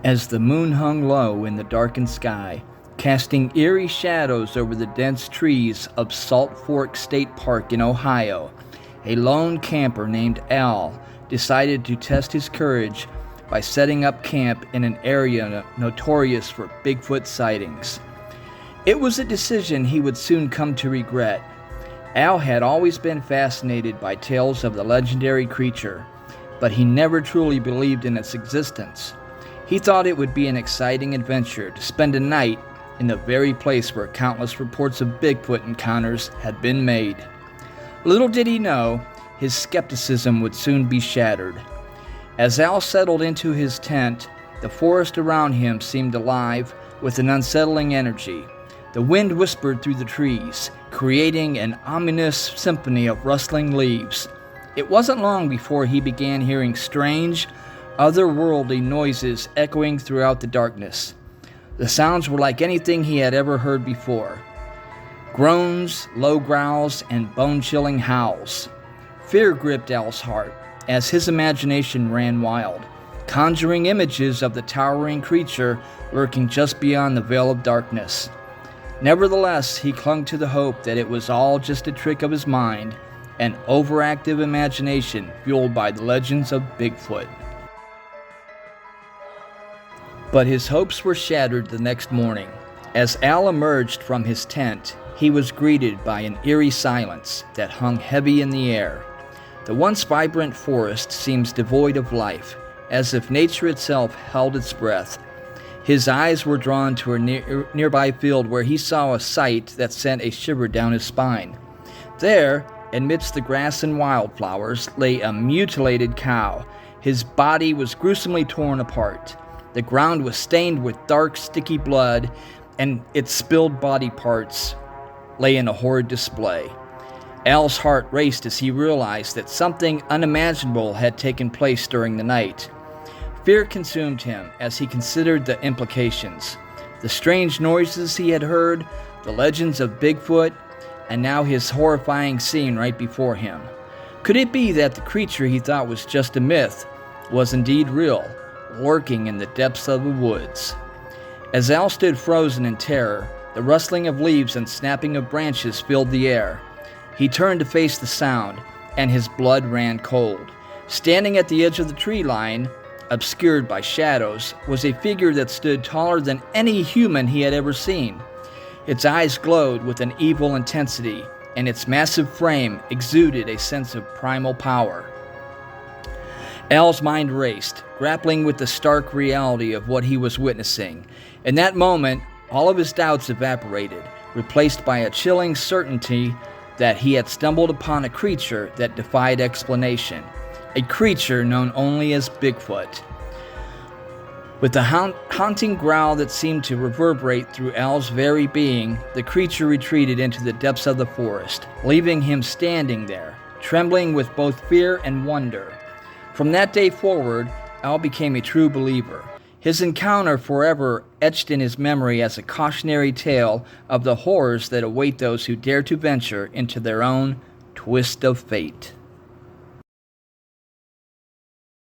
As the moon hung low in the darkened sky, casting eerie shadows over the dense trees of Salt Fork State Park in Ohio, a lone camper named Al decided to test his courage by setting up camp in an area notorious for Bigfoot sightings. It was a decision he would soon come to regret. Al had always been fascinated by tales of the legendary creature, but he never truly believed in its existence. He thought it would be an exciting adventure to spend a night in the very place where countless reports of Bigfoot encounters had been made. Little did he know, his skepticism would soon be shattered. As Al settled into his tent, the forest around him seemed alive with an unsettling energy. The wind whispered through the trees, creating an ominous symphony of rustling leaves. It wasn't long before he began hearing strange, otherworldly noises echoing throughout the darkness. The sounds were like anything he had ever heard before. Groans, low growls, and bone-chilling howls. Fear gripped Al's heart as his imagination ran wild, conjuring images of the towering creature lurking just beyond the veil of darkness. Nevertheless, he clung to the hope that it was all just a trick of his mind, an overactive imagination fueled by the legends of Bigfoot. But his hopes were shattered the next morning. As Al emerged from his tent, he was greeted by an eerie silence that hung heavy in the air. The once vibrant forest seemed devoid of life, as if nature itself held its breath. His eyes were drawn to a nearby field where he saw a sight that sent a shiver down his spine. There, amidst the grass and wildflowers, lay a mutilated cow. His body was gruesomely torn apart. The ground was stained with dark, sticky blood, and its spilled body parts lay in a horrid display. Al's heart raced as he realized that something unimaginable had taken place during the night. Fear consumed him as he considered the implications. The strange noises he had heard, the legends of Bigfoot, and now his horrifying scene right before him. Could it be that the creature he thought was just a myth was indeed real, lurking in the depths of the woods? As Al stood frozen in terror, the rustling of leaves and snapping of branches filled the air. He turned to face the sound, and his blood ran cold. Standing at the edge of the tree line, obscured by shadows, was a figure that stood taller than any human he had ever seen. Its eyes glowed with an evil intensity, and its massive frame exuded a sense of primal power. Al's mind raced, grappling with the stark reality of what he was witnessing. In that moment, all of his doubts evaporated, replaced by a chilling certainty that he had stumbled upon a creature that defied explanation, a creature known only as Bigfoot. With a haunting growl that seemed to reverberate through Al's very being, the creature retreated into the depths of the forest, leaving him standing there, trembling with both fear and wonder. From that day forward, Al became a true believer, his encounter forever etched in his memory as a cautionary tale of the horrors that await those who dare to venture into their own twist of fate.